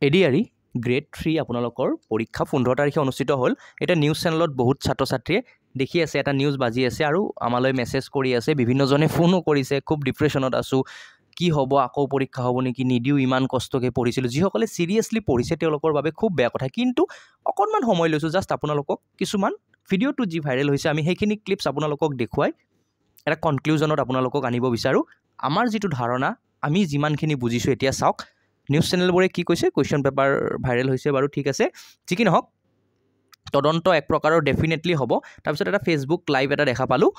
ADRE grade 3 আপোনালোকৰ পৰীক্ষা 15 তাৰিখে অনুষ্ঠিত হ'ল। এটা নিউজ চেনেলত বহুত ছাত্ৰ ছাত্ৰীয়ে দেখি আছে, এটা নিউজ বাজি আছে আৰু আমালৈ মেছেজ কৰি আছে, বিভিন্নজনে ফোনো কৰিছে, খুব ডিপ্ৰেশ্যনত আছোঁ, কি হ'ব, আকৌ পৰীক্ষা হ'ব নেকি, নিদিওঁ, ইমান কষ্টকৈ পঢ়িছিলোঁ। যিসকলে চিৰিয়াছলি পঢ়িছে তেওঁলোকৰ বাবে খুব বেয়া কথা, কিন্তু অকণমান সময় লৈছোঁ জাষ্ট আপোনালোকক কিছুমান ভিডিঅ'টো যি ভাইৰেল হৈছে আমি সেইখিনি ক্লিপছ আপোনালোকক দেখুৱাই এটা কনক্লুজনত আপোনালোকক আনিব বিচাৰোঁ। আমাৰ যিটো ধাৰণা আমি যিমানখিনি বুজিছোঁ এতিয়া চাওক, নিউজ চেনেলবোৰে কি কৈছে, কুৱেশ্যন পেপাৰ ভাইৰেল হৈছে বাৰু, ঠিক আছে, যি কি নহওক তদন্ত এক প্ৰকাৰৰ ডেফিনেটলি হ'ব। তাৰপিছত এটা ফেচবুক লাইভ এটা দেখা পালোঁ,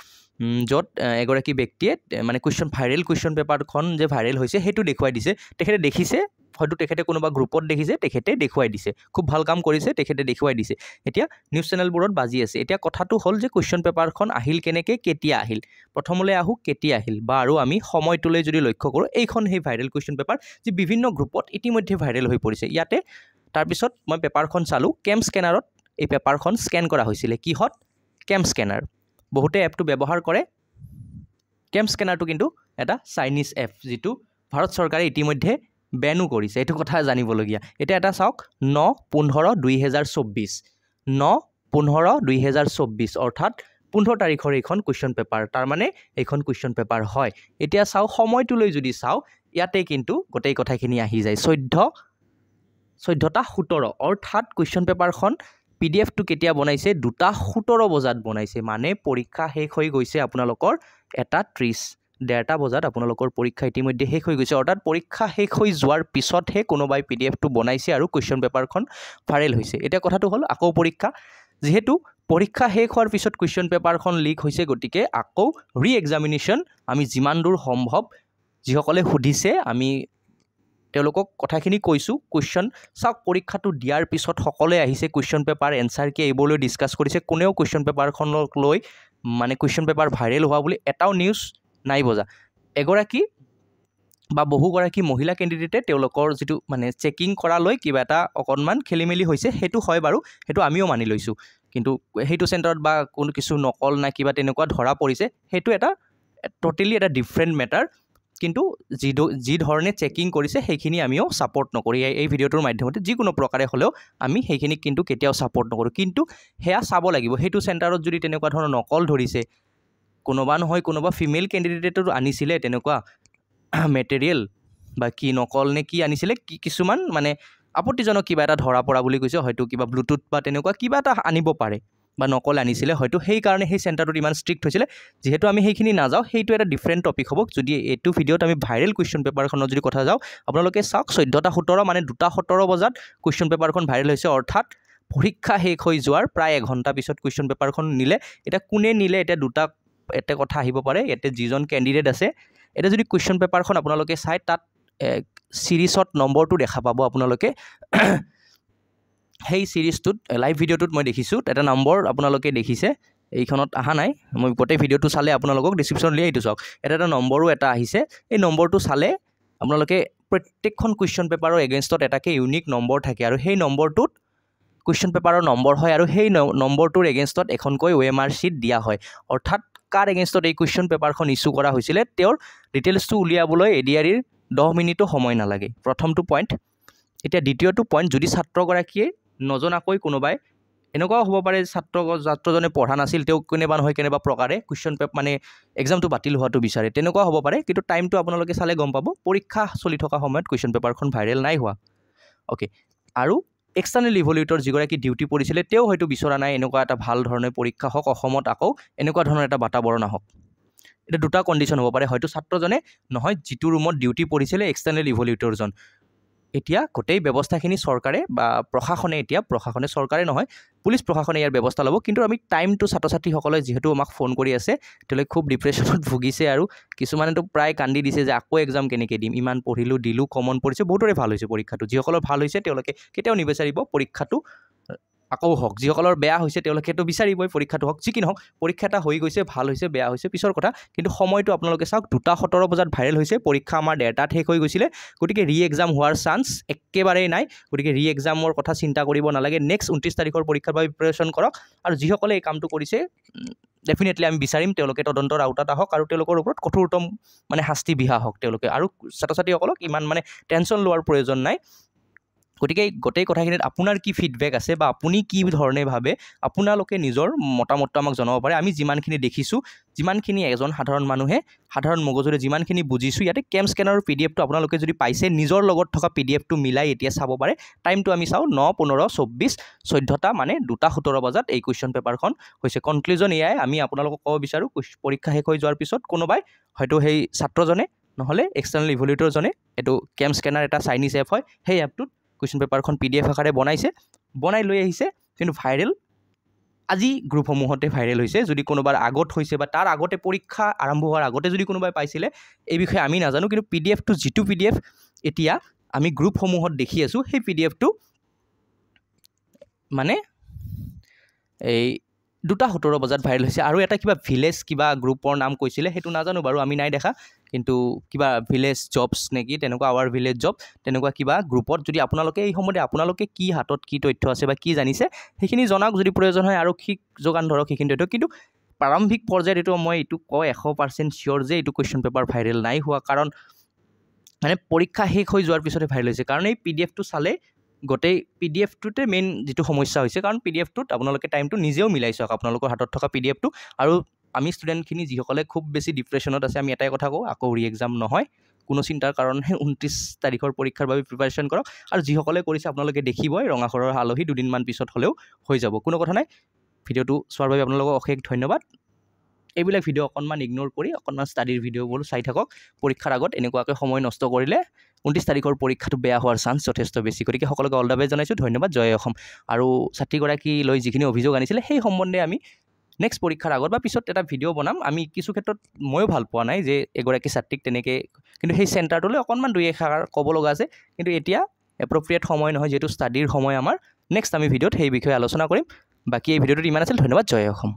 য'ত এগৰাকী ব্যক্তিয়ে মানে ভাইৰেল কুৱেশ্যন পেপাৰখন যে ভাইৰেল হৈছে সেইটো দেখুৱাই দিছে। তেখেতে দেখিছে, হয়তো তেখেতে কোনোবা গ্ৰুপত দেখিছে, তেখেতে দেখুৱাই দিছে, খুব ভাল কাম কৰিছে, তেখেতে দেখুৱাই দিছে। এতিয়া নিউজ চেনেলবোৰত বাজি আছে। এতিয়া কথাটো হ'ল যে কুৱেশ্যন পেপাৰখন আহিল কেনেকৈ, কেতিয়া আহিল, প্ৰথমলৈ আহোঁ, কেতিয়া আহিল, বা আৰু আমি সময়টোলৈ যদি লক্ষ্য কৰোঁ, এইখন সেই ভাইৰেল কুৱেশ্যন পেপাৰ যি বিভিন্ন গ্ৰুপত ইতিমধ্যে ভাইৰেল হৈ পৰিছে। ইয়াতে তাৰপিছত মই পেপাৰখন চালোঁ, কেম স্কেনাৰত এই পেপাৰখন স্কেন কৰা হৈছিলে। কিহত? কেম স্কেনাৰ। বহুতে এপটো ব্যৱহাৰ কৰে। কেম স্কেনাৰটো কিন্তু এটা চাইনিজ এপ, যিটো ভাৰত চৰকাৰে ইতিমধ্যে বেনো কৰিছে, এইটো কথা জানিবলগীয়া। এতিয়া এটা চাওক, 9/15/2024, 9/15/2024 অৰ্থাৎ 15 তাৰিখৰ এইখন কুৱেশ্যন পেপাৰ, তাৰমানে এইখন কুৱেশ্যন পেপাৰ হয়। এতিয়া চাওঁ সময়টোলৈ যদি চাওঁ, ইয়াতে কিন্তু গোটেই কথাখিনি আহি যায়, 14:17 অৰ্থাৎ কুৱেশ্যন পেপাৰখন PDF-টো কেতিয়া বনাইছে, 2:17 বজাত বনাইছে, মানে পৰীক্ষা শেষ হৈ গৈছে আপোনালোকৰ 1:30, 1:30 বজাত আপোনালোকৰ পৰীক্ষা ইতিমধ্যে শেষ হৈ গৈছে। অৰ্থাৎ পৰীক্ষা শেষ হৈ যোৱাৰ পিছতহে কোনোবাই PDF-টো বনাইছে আৰু কুৱেশ্যন পেপাৰখন ভাইৰেল হৈছে। এতিয়া কথাটো হ'ল আকৌ পৰীক্ষা, যিহেতু পৰীক্ষা শেষ হোৱাৰ পিছত কুৱেশ্যন পেপাৰখন লিক হৈছে, গতিকে আকৌ ৰি-এক্সামিনেশ্যন আমি যিমান দূৰ সম্ভৱ যিসকলে সুধিছে আমি তেওঁলোকক কথাখিনি কৈছোঁ। কুৱেশ্যন চাওক, পৰীক্ষাটো দিয়াৰ পিছত সকলোৱে আহিছে, কুৱেশ্যন পেপাৰ এনচাৰ কি এইবোৰলৈ ডিছকাছ কৰিছে, কোনেও কুৱেশ্যন পেপাৰখনক লৈ মানে কুৱেশ্যন পেপাৰ ভাইৰেল হোৱা বুলি এটাও নিউজ নাই বজা। এগৰাকী বা বহুগৰাকী মহিলা কেণ্ডিডেটে তেওঁলোকৰ যিটো মানে চেকিং কৰালৈ কিবা এটা অকণমান খেলি মেলি হৈছে, সেইটো হয় বাৰু, সেইটো আমিও মানি লৈছোঁ, কিন্তু সেইটো চেণ্টাৰত বা কোনো কিছু নকল নাই কিবা তেনেকুৱা ধৰা পৰিছে, সেইটো এটা ট'টেলি এটা ডিফাৰেণ্ট মেটাৰ। কিন্তু যি ধৰণে চেকিং কৰিছে সেইখিনি আমিও ছাপৰ্ট নকৰি এই ভিডিঅ'টোৰ মাধ্যমতে যিকোনো প্ৰকাৰে হ'লেও আমি সেইখিনিক কিন্তু কেতিয়াও ছাপৰ্ট নকৰোঁ। কিন্তু সেয়া চাব লাগিব, সেইটো চেণ্টাৰত যদি তেনেকুৱা ধৰণৰ নকল ধৰিছে, কোনোবা নহয় কোনোবা ফিমেল কেণ্ডিডেটেতো আনিছিলে তেনেকুৱা মেটেৰিয়েল বা কি নকল নে কি আনিছিলে, কিছুমান মানে আপত্তিজনক কিবা এটা ধৰা পৰা বুলি কৈছে, হয়তো কিবা ব্লুটুথ বা তেনেকুৱা কিবা এটা আনিব পাৰে বা নকল আনিছিলে, হয়তো সেইকাৰণে সেই চেণ্টাৰটোত ইমান ষ্ট্ৰিক্ট হৈছিলে। যিহেতু আমি সেইখিনি নাযাওঁ, সেইটো এটা ডিফাৰেণ্ট টপিক হ'ব। যদি এইটো ভিডিঅ'ত আমি ভাইৰেল কুৱেশ্যন পেপাৰখনত যদি কথা যাওঁ, আপোনালোকে চাওক 14:17 মানে 2:17 বজাত কুৱেশ্যন পেপাৰখন ভাইৰেল হৈছে, অৰ্থাৎ পৰীক্ষা শেষ হৈ যোৱাৰ প্ৰায় এঘণ্টা পিছত কুৱেশ্যন পেপাৰখন নিলে। এতিয়া কোনে নিলে, এতিয়া এটা কথা আহিব পাৰে, ইয়াতে যিজন কেণ্ডিডেট আছে, এতিয়া যদি কুৱেশ্যন পেপাৰখন আপোনালোকে চাই, তাত ছিৰিজত নম্বৰটো দেখা পাব আপোনালোকে। সেই ছিৰিজটোত লাইভ ভিডিঅ'টোত মই দেখিছোঁ, এটা নম্বৰ আপোনালোকে দেখিছে, এইখনত অহা নাই, মই গোটেই ভিডিঅ'টো চালে আপোনালোকক ডিছক্ৰিপশ্যন উলিয়াই এইটো চাওক, এটা নম্বৰো এটা আহিছে। এই নম্বৰটো চালে আপোনালোকে প্ৰত্যেকখন কুৱেশ্যন পেপাৰৰ এগেইনষ্টত এটাকৈ ইউনিক নম্বৰ থাকে, আৰু সেই নম্বৰটোত কুৱেশ্যন পেপাৰৰ নম্বৰ হয়, আৰু সেই নম্বৰটোৰ এগেইনষ্টত এখনকৈ OMR শ্বীট দিয়া হয়। অৰ্থাৎ কাৰ এগেইনষ্টত এই কুৱেশ্যন পেপাৰখন ইছ্যু কৰা হৈছিলে, তেওঁৰ ডিটেইলছটো উলিয়াবলৈ এডিআৰইৰ 10 মিনিটো সময় নালাগে, প্ৰথমটো পইণ্ট। এতিয়া দ্বিতীয়টো পইণ্ট, যদি ছাত্ৰগৰাকীয়ে নজনাকৈ কোনোবাই এনেকুৱাও হ'ব পাৰে, ছাত্ৰজনে পঢ়া নাছিল, তেওঁ কেনেবা নহয় কেনেবা প্ৰকাৰে কুৱেশ্যন পেপাৰ মানে এক্সামটো বাতিল হোৱাটো বিচাৰে, তেনেকুৱাও হ'ব পাৰে। কিন্তু টাইমটো আপোনালোকে চালে গম পাব, পৰীক্ষা চলি থকা সময়ত কুৱেশ্যন পেপাৰখন ভাইৰেল নাই হোৱা। অ'কে, আৰু এক্সটাৰ্নেল ইভলিউটৰ যিগৰাকী ডিউটি পৰিছিলে, তেওঁ হয়তো বিচৰা নাই এনেকুৱা এটা ভাল ধৰণে পৰীক্ষা হওক, অসমত আকৌ এনেকুৱা ধৰণৰ এটা বাতাবৰণ আহক। এতিয়া দুটা কণ্ডিশ্যন হ'ব পাৰে, হয়তো ছাত্ৰজনে নহয়, যিটো ৰুমত ডিউটি পৰিছিলে এক্সটাৰ্নেল ইভলিউটৰজন। এতিয়া গোটেই ব্যৱস্থাখিনি চৰকাৰে বা প্ৰশাসনে, প্ৰশাসনে চৰকাৰে নহয়, পুলিচ প্ৰশাসনে ইয়াৰ ব্যৱস্থা ল'ব। কিন্তু আমি টাইমটো ছাত্ৰ ছাত্ৰীসকলে যিহেতু আমাক ফোন কৰি আছে, তেওঁলোকে খুব ডিপ্ৰেশ্যনত ভুগিছে, আৰু কিছুমানেতো প্ৰায় কান্দি দিছে যে আকৌ এক্সাম কেনেকৈ দিম, ইমান পঢ়িলোঁ, দিলোঁ, কমন পৰিছে, বহুতৰে ভাল হৈছে পৰীক্ষাটো। যিসকলৰ ভাল হৈছে তেওঁলোকে কেতিয়াও নিবিচাৰিব পৰীক্ষাটো আকৌ হওক, যিসকলৰ বেয়া হৈছে তেওঁলোকেতো বিচাৰিবই পৰীক্ষাটো হওক। যি কি নহওক, পৰীক্ষা এটা হৈ গৈছে, ভাল হৈছে, বেয়া হৈছে, পিছৰ কথা। কিন্তু সময়টো আপোনালোকে চাওক, 2:17 বজাত ভাইৰেল হৈছে, পৰীক্ষা আমাৰ 1:30 শেষ হৈ গৈছিলে, গতিকে ৰি-এক্সাম হোৱাৰ চান্স একেবাৰেই নাই। গতিকে ৰি-এক্সামৰ কথা চিন্তা কৰিব নালাগে, নেক্সট 29 তাৰিখৰ পৰীক্ষাৰ বাবে প্ৰিপাৰেশ্যন কৰক। আৰু যিসকলে এই কামটো কৰিছে, ডেফিনেটলি আমি বিচাৰিম তেওঁলোকে তদন্তৰ আওতাত আহক, আৰু তেওঁলোকৰ ওপৰত কঠোৰতম মানে শাস্তি বিহা হওক তেওঁলোকে। আৰু ছাত্ৰ ছাত্ৰীসকলক ইমান মানে টেনশ্যন লোৱাৰ প্ৰয়োজন নাই। গতিকে গোটেই কথাখিনিত আপোনাৰ কি ফিডবেক আছে বা আপুনি কি ধৰণে ভাবে আপোনালোকে নিজৰ মতামতটো আমাক জনাব পাৰে আমি যিমানখিনি দেখিছোঁ যিমানখিনি এজন সাধাৰণ মানুহে সাধাৰণ মগজুৰে যিমানখিনি বুজিছোঁ ইয়াতে কেম স্কেনাৰৰ PDF টো আপোনালোকে যদি পাইছে নিজৰ লগত থকা PDF টো মিলাই এতিয়া চাব পাৰে টাইমটো আমি চাওঁ 9:15:24 মানে 2:17 বজাত এই কুৱেশ্যন পেপাৰখন হৈছে কনক্লুজন এয়াই আমি আপোনালোকক ক'ব বিচাৰোঁ পৰীক্ষা শেষ হৈ যোৱাৰ পিছত কোনোবাই হয়তো সেই ছাত্ৰজনে নহ'লে এক্সটাৰ্নেল ইভলিউটৰজনে এইটো কেম স্কেনাৰ এটা চাইনিজ এপ হয় সেই এপটোত কুৱেশ্যন পেপাৰখন PDF আকাৰে বনাই লৈ আহিছে কিন্তু ভাইৰেল আজি গ্ৰুপসমূহতে ভাইৰেল হৈছে যদি কোনোবাৰ আগত হৈছে বা তাৰ আগতে পৰীক্ষা আৰম্ভ হোৱাৰ আগতে যদি কোনোবাই পাইছিলে এই বিষয়ে আমি নাজানো কিন্তু PDFটো যিটো PDF এতিয়া আমি গ্ৰুপসমূহত দেখি আছোঁ সেই PDFটো মানে এই 2:17 বজাত ভাইৰেল হৈছে আৰু এটা কিবা ভিলেজ কিবা গ্ৰুপৰ নাম কৈছিলে সেইটো নাজানো বাৰু আমি নাই দেখা কিন্তু কিবা ভিলেজ জবছ নেকি তেনেকুৱা আৱাৰ ভিলেজ জব তেনেকুৱা কিবা গ্ৰুপত যদি আপোনালোকে এই সময়তে আপোনালোকে কি হাতত কি তথ্য আছে বা কি জানিছে সেইখিনি জনাওক যদি প্ৰয়োজন হয় আৰু কি যোগান ধৰক সেইখিনি তথ্য কিন্তু প্ৰাৰম্ভিক পৰ্যায়ত এইটো মই এইটো কওঁ 100% চিয়'ৰ যে এইটো কুৱেশ্যন পেপাৰ ভাইৰেল নাই হোৱা কাৰণ মানে পৰীক্ষা শেষ হৈ যোৱাৰ পিছতে ভাইৰেল হৈছে কাৰণ এই PDFটো চালে গোটেই PDFটোতে মেইন যিটো সমস্যা হৈছে কাৰণ PDFটোত আপোনালোকে টাইমটো নিজেও মিলাই চাওক আপোনালোকৰ হাতত থকা PDFটো আৰু আমি ষ্টুডেণ্টখিনি যিসকলে খুব বেছি ডিপ্ৰেশ্যনত আছে আমি এটাই কথা কওঁ আকৌ ৰি এক্সাম নহয় কোনো চিন্তাৰ কাৰণহে 29 তাৰিখৰ পৰীক্ষাৰ বাবে প্ৰিপাৰেশ্যন কৰক আৰু যিসকলে কৰিছে আপোনালোকে দেখিবই ৰঙাখৰৰ আলহী দুদিনমান পিছত হ'লেও হৈ যাব কোনো কথা নাই ভিডিঅ'টো চোৱাৰ বাবে আপোনালোকক অশেষ ধন্যবাদ এইবিলাক ভিডিঅ' অকণমান ইগন'ৰ কৰি অকণমান ষ্টাডিৰ ভিডিঅ'বোৰ চাই থাকক পৰীক্ষাৰ আগত এনেকুৱাকৈ সময় নষ্ট কৰিলে 29 তাৰিখৰ পৰীক্ষাটো বেয়া হোৱাৰ চান্স যথেষ্ট বেছি গতিকে সকলোকে অল দ্য বেষ্ট জনাইছোঁ ধন্যবাদ জয় অসম আৰু ছাত্ৰীগৰাকী লৈ যিখিনি অভিযোগ আনিছিলে সেই সম্বন্ধে আমি নেক্সট পৰীক্ষাৰ আগত বা পিছত এটা ভিডিঅ' বনাম আমি কিছু ক্ষেত্ৰত ময়ো ভাল পোৱা নাই যে এগৰাকী ছাত্ৰীক তেনেকৈ কিন্তু সেই চেণ্টাৰটোলৈ অকণমান দুই এষাৰ ক'ব লগা আছে কিন্তু এতিয়া এপ্ৰপ্ৰিয়েট সময় নহয় যিহেতু ষ্টাডিৰ সময় আমাৰ নেক্সট আমি ভিডিঅ'ত সেই বিষয়ে আলোচনা কৰিম বাকী এই ভিডিঅ'টোত ইমান আছিল ধন্যবাদ জয় অসম